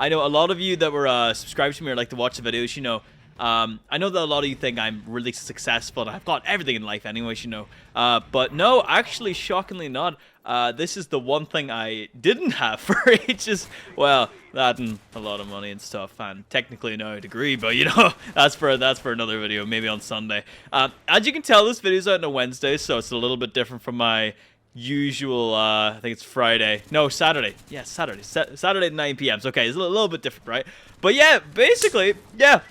I know a lot of you that were subscribed to me or like to watch the videos, you know. I know that a lot of you think I'm really successful and I've got everything in life anyways, you know. But no, actually, shockingly not. This is the one thing I didn't have for ages. Well, that and a lot of money and stuff, and technically no degree, but you know, that's for another video, maybe on Sunday. As you can tell, this video's out on a Wednesday, so it's a little bit different from my usual, I think it's Friday. No, Saturday. Yeah, Saturday. Saturday at 9 p.m. So, okay, it's a little bit different, right? But yeah, basically, yeah,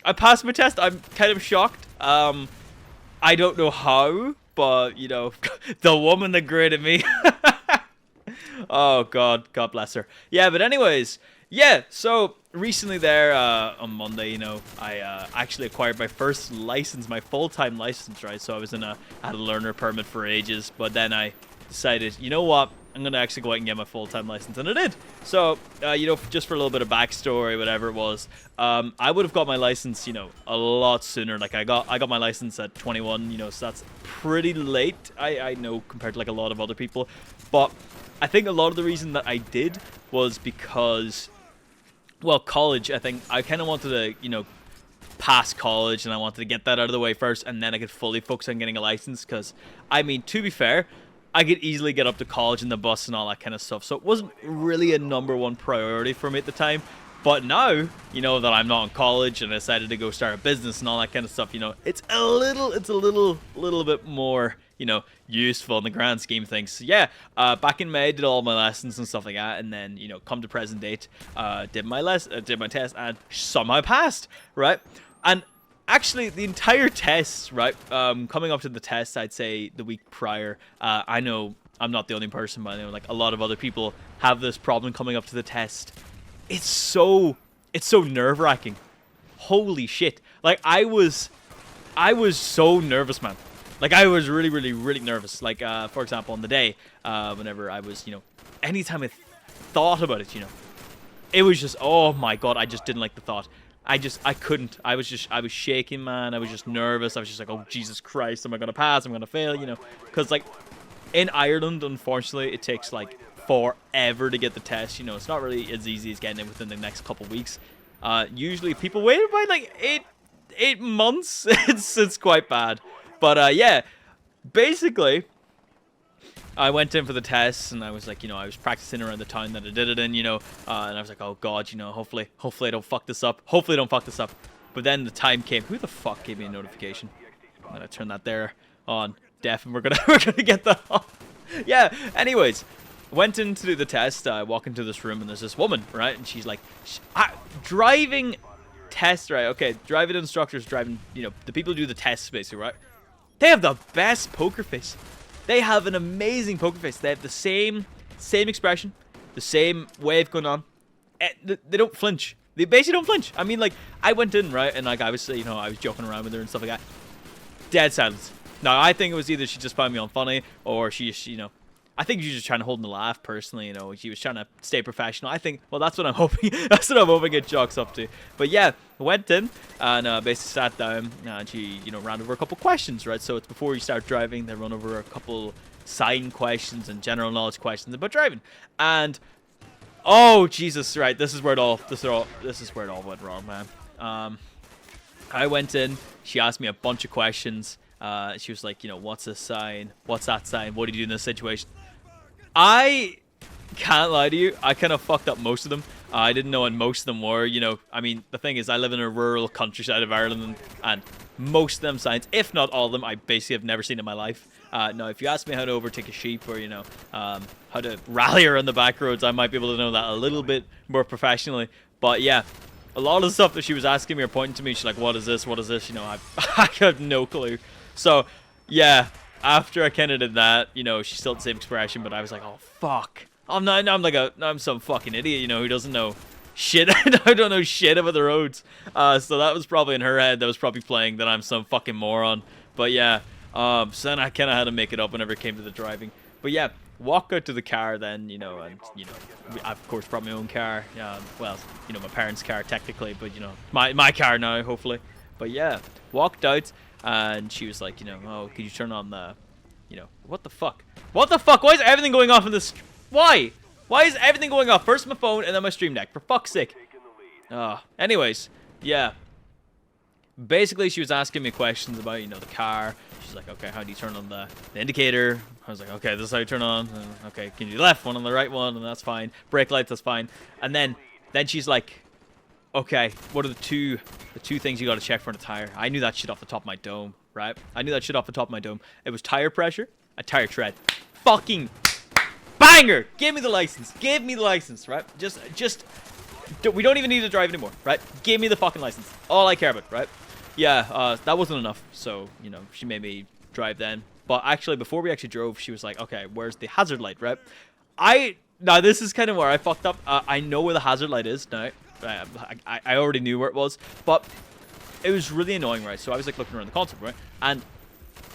I passed my test. I'm kind of shocked. I don't know how, but, you know, the woman that graded me. Oh, God bless her. Yeah, but anyways, yeah, so recently there, on Monday, you know, I actually acquired my first license, my full-time license, right? So I had a learner permit for ages, but then I decided, you know what, I'm going to actually go out and get my full-time license, and I did. So, you know, just for a little bit of backstory, whatever it was, I would have got my license, you know, a lot sooner. Like, I got my license at 21, you know, so that's pretty late, I know, compared to, like, a lot of other people. But I think a lot of the reason that I did was because, well, college, I think I kind of wanted to, you know, pass college, and I wanted to get that out of the way first, and then I could fully focus on getting a license, because, I mean, to be fair, I could easily get up to college in the bus and all that kind of stuff, so it wasn't really a =1 priority for me at the time. But now, you know, that I'm not in college and I decided to go start a business and all that kind of stuff, you know, it's a little bit more, you know, useful in the grand scheme of things. So yeah, back in May, I did all my lessons and stuff like that, and then, you know, come to present date, did my test, and somehow passed, right? And actually, the entire test, right, coming up to the test, I'd say the week prior, I know I'm not the only person, but I know, like, a lot of other people have this problem coming up to the test. It's so nerve-wracking. Holy shit. Like, I was so nervous, man. Like, I was really nervous. Like, for example, on the day, whenever I was, you know, anytime I thought about it, you know, it was just, oh my God, I just didn't like the thought. I couldn't. I was shaking, man. I was just nervous. I was just like, oh, Jesus Christ, am I going to pass? Am I going to fail? You know, because, like, in Ireland, unfortunately, it takes, like, forever to get the test. You know, it's not really as easy as getting it within the next couple weeks. Usually people wait by, like, eight months. It's quite bad. But, yeah, basically, I went in for the test, and I was like, you know, I was practicing around the town that I did it in, you know, and I was like, oh God, you know, hopefully I don't fuck this up. Hopefully I don't fuck this up. But then the time came. Who the fuck gave me a notification? I'm gonna turn that there on deaf, and we're gonna get that off. Yeah. Anyways, went in to do the test. I walk into this room, and there's this woman, right? And she's like, driving test, right? Okay, driving instructors, driving, you know, the people who do the tests, basically, right? They have the best poker face. They have an amazing poker face. They have the same expression, the same way of going on. They don't flinch. They basically don't flinch. I mean, like, I went in, right, and, like, I was, you know, I was joking around with her and stuff like that. Dead silence. Now, I think it was either she just found me on funny, or she just, you know, I think she was just trying to hold in the laugh, personally, you know. She was trying to stay professional. I think, well, that's what I'm hoping. That's what I'm hoping it chalks up to. But yeah, I went in and basically sat down, and she, you know, ran over a couple questions, right? So it's before you start driving, they run over a couple sign questions and general knowledge questions about driving. And oh Jesus, right? This is where it all went wrong, man. I went in. She asked me a bunch of questions. She was like, you know, what's this sign? What's that sign? What do you do in this situation? I can't lie to you. I kind of fucked up most of them. I didn't know what most of them were. You know, I mean, the thing is, I live in a rural countryside of Ireland, and most of them signs, if not all of them, I basically have never seen in my life. Now, if you ask me how to overtake a sheep, or, you know, how to rally her on the back roads, I might be able to know that a little bit more professionally. But yeah, a lot of the stuff that she was asking me or pointing to me, she's like, what is this? What is this? You know, I have no clue. So, yeah, after I kind of did that, you know, she still had the same expression, but I was like, oh, fuck. I'm some fucking idiot, you know, who doesn't know shit. I don't know shit about the roads. So that was probably in her head. That was probably playing that I'm some fucking moron. But yeah, so then I kind of had to make it up whenever it came to the driving. But yeah, walk out to the car then, you know, and, you know, I, of course, brought my own car. Well, you know, my parents' car technically, but, you know, my car now, hopefully. But yeah, walked out. And she was like, you know, oh, could you turn on the, you know, what the fuck? What the fuck? Why is everything going off in this? Why? Why is everything going off? First my phone and then my stream deck. For fuck's sake. Anyways, yeah. Basically, she was asking me questions about, you know, the car. She's like, okay, how do you turn on the indicator? I was like, okay, this is how you turn on. Okay, can you do left, one on the right one, and that's fine. Brake lights, that's fine. And then she's like, okay, what are the two things you got to check for the tire? I knew that shit off the top of my dome, right? I knew that shit off the top of my dome. It was tire pressure and tire tread. Fucking banger! Give me the license. Give me the license, right? We don't even need to drive anymore, right? Give me the fucking license. All I care about, right? Yeah, that wasn't enough. So, you know, she made me drive then. But actually, before we actually drove, she was like, okay, where's the hazard light, right? Now, this is kind of where I fucked up. I know where the hazard light is now. I already knew where it was. But it was really annoying, right? So I was like looking around the console, right? And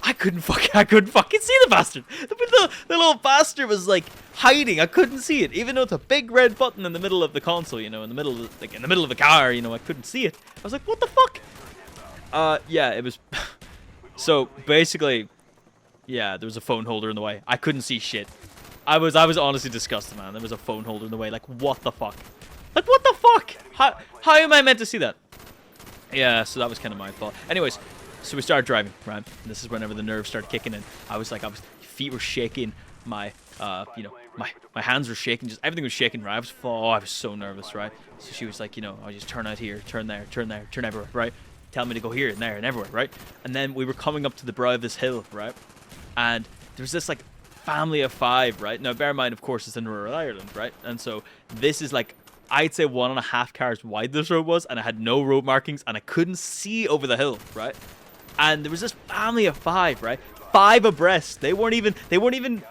I couldn't fucking see the bastard. The little bastard was like hiding. I couldn't see it, even though it's a big red button in the middle of the console. You know, in the middle of the car. You know, I couldn't see it. I was like, what the fuck? Yeah, it was. So basically, yeah, there was a phone holder in the way. I couldn't see shit. I was honestly disgusted, man. There was a phone holder in the way. Like, what the fuck? Like, what the fuck? How am I meant to see that? Yeah, so that was kind of my fault. Anyways. So we started driving, right? And this is whenever the nerves started kicking in. Feet were shaking, my hands were shaking, just everything was shaking, right? I was so nervous, right? So she was like, you know, I just turn out here, turn there, turn everywhere, right? Tell me to go here and there and everywhere, right? And then we were coming up to the brow of this hill, right? And there was this like family of 5, right? Now bear in mind, of course, it's in rural Ireland, right? And so this is like, I'd say 1.5 cars wide this road was, and I had no road markings, and I couldn't see over the hill, right? And there was this family of 5, right? 5 abreast. They weren't even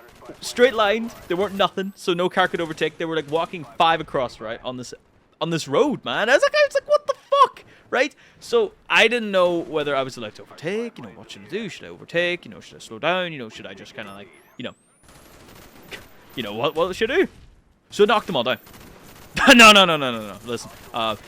straight lined. They weren't nothing. So no car could overtake. They were like walking 5 across, right? On this road, man. I was like, what the fuck? Right? So I didn't know whether I was allowed to overtake. You know, what should I do? Should I overtake? You know, should I slow down? You know, should I just kind of like, what should I do? So I knocked them all down. No. Listen.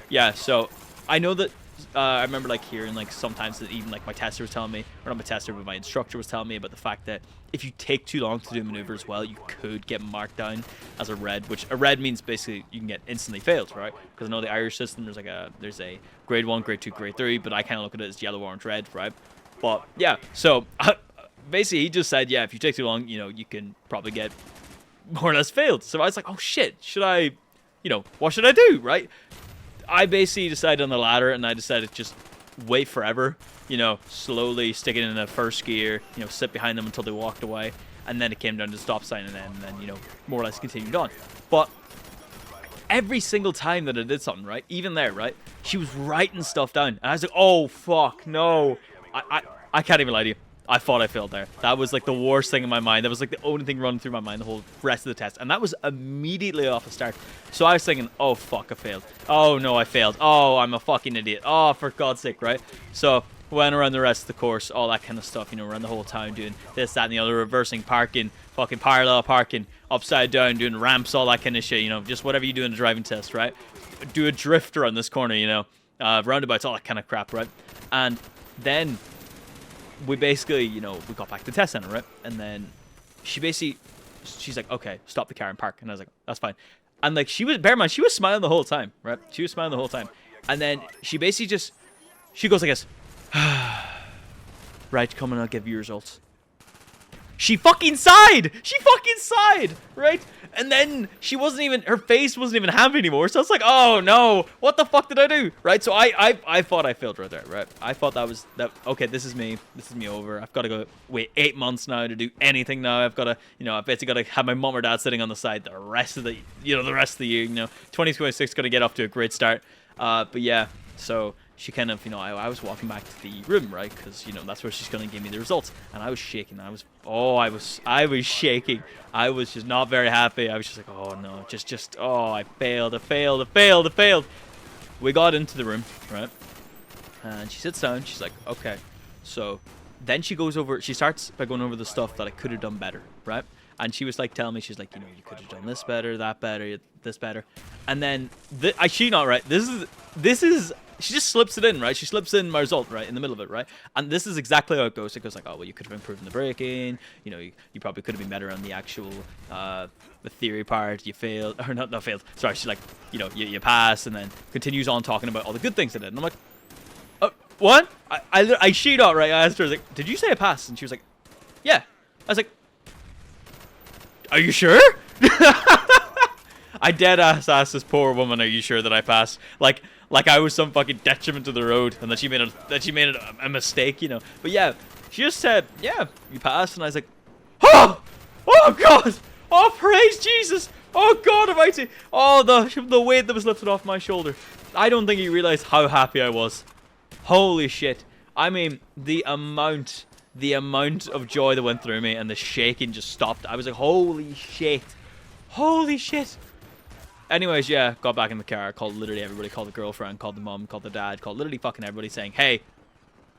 Yeah, so I know that I remember like hearing like sometimes that even like my tester was telling me, or not my tester, but my instructor was telling me about the fact that if you take too long to do a maneuver as well, you could get marked down as a red, which a red means basically you can get instantly failed, right? Because I know the Irish system, there's a grade 1, grade 2, grade 3, but I kind of look at it as yellow, orange, red, right? But yeah, so basically he just said, yeah, if you take too long, you know, you can probably get more or less failed. So I was like, oh shit, what should I do, right? I basically decided on the ladder, and I decided to just wait forever, you know, slowly stick it in the first gear, you know, sit behind them until they walked away, and then it came down to the stop sign, and then, you know, more or less continued on. But every single time that I did something, right, even there, right, she was writing stuff down, and I was like, oh, fuck, no. I can't even lie to you. I thought I failed there. That was like the worst thing in my mind. That was like the only thing running through my mind the whole rest of the test. And that was immediately off the start. So I was thinking, oh, fuck, I failed. Oh, no, I failed. Oh, I'm a fucking idiot. Oh, for God's sake, right? So went around the rest of the course, all that kind of stuff, you know, around the whole town doing this, that, and the other, reversing, parking, fucking parallel parking, upside down, doing ramps, all that kind of shit, you know, just whatever you do in a driving test, right? Do a drift around this corner, you know, roundabouts, all that kind of crap, right? And then we basically, you know, we got back to the test center, right? And then she's like, okay, stop the car and park. And I was like, that's fine. And like, bear in mind, she was smiling the whole time, right? She was smiling the whole time. And then she basically she goes like this, right, come and I'll give you your results. She fucking sighed! She fucking sighed, right? And then her face wasn't even happy anymore. So I was like, oh no, what the fuck did I do? Right? So I thought I failed right there, right? I thought okay, this is me over. I've got to go wait 8 months now to do anything now. I've got to, you know, I've basically got to have my mom or dad sitting on the side the rest of the year, you know, 2026 going to get off to a great start. But yeah, so she kind of, you know, I was walking back to the room, right? Because, you know, that's where she's going to give me the results. And I was shaking. I was shaking. I was just not very happy. I was just like, oh no, I failed. We got into the room, right? And she sits down. She's like, okay. So then she starts by going over the stuff that I could have done better, right? And she was like telling me, she's like, you know, you could have done this better, this better. And then, I she not right. This is she just slips it in, right? She slips in my result, right, in the middle of it, right? And this is exactly how it goes. It goes like, oh, well, you could have improved in the braking. You know, you probably could have been better on the actual the theory part. You failed, or not failed. Sorry, she's like, you know, you pass, and then continues on talking about all the good things I did. And I'm like, what? I sheet out, right? I asked her, I was like, did you say I passed? And she was like, yeah. I was like, are you sure? I dead ass asked this poor woman, are you sure that I passed? Like I was some fucking detriment to the road, and that she made a mistake, you know. But yeah, she just said, yeah, you passed, and I was like, oh God, oh praise Jesus, oh God Almighty, oh the weight that was lifted off my shoulder. I don't think you realized how happy I was. Holy shit. I mean, the amount of joy that went through me, and the shaking just stopped. I was like, holy shit. Holy shit. Anyways, yeah, got back in the car, called literally everybody, called the girlfriend, called the mom, called the dad, called literally fucking everybody, saying, hey,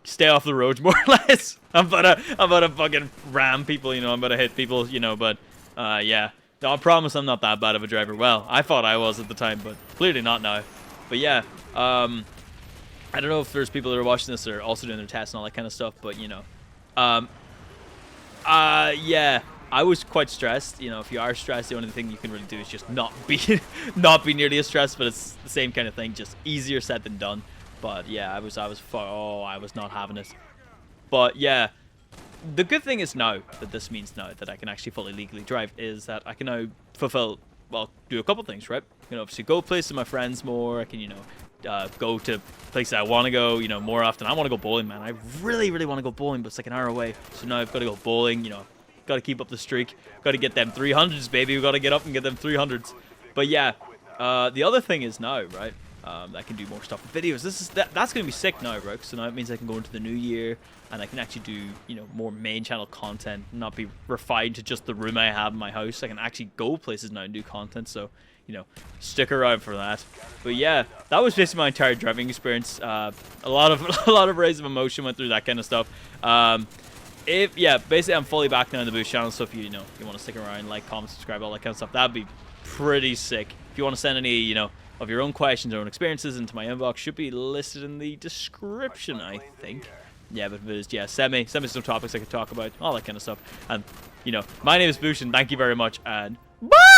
stay off the roads, more or less. I'm about to fucking ram people, you know, I'm about to hit people, you know, but, yeah. No, I promise I'm not that bad of a driver. Well, I thought I was at the time, but clearly not now. But yeah, I don't know if there's people that are watching this that are also doing their tests and all that kind of stuff, but, you know, yeah, I was quite stressed. You know, if you are stressed, the only thing you can really do is just not be nearly as stressed, but it's the same kind of thing, just easier said than done. But yeah, I was not having it. But yeah, the good thing is now that this means now that I can actually fully legally drive is that I can now fulfill, well, do a couple things, right? You know, obviously go places with my friends more. I can, you know, go to places I want to go, you know, more often. I want to go bowling, man. I really, really want to go bowling, but it's like an hour away. So now I've got to go bowling, you know, got to keep up the streak. Got to get them 300s, baby. We got to get up and get them 300s. But yeah, the other thing is now, right, I can do more stuff with videos. That's going to be sick now, right? So now it means I can go into the new year and I can actually do, you know, more main channel content, not be refined to just the room I have in my house. I can actually go places now and do content. So, you know, stick around for that. But yeah, that was basically my entire driving experience. A lot of rays of emotion went through that kind of stuff. Yeah, basically I'm fully back now on the Boosh channel. So if you want to stick around, like, comment, subscribe, all that kind of stuff, that'd be pretty sick. If you want to send any, you know, of your own questions or own experiences into my inbox, should be listed in the description, I think. Yeah, but yeah, send me some topics I could talk about, all that kind of stuff. And, you know, my name is Boosh, and thank you very much, and bye!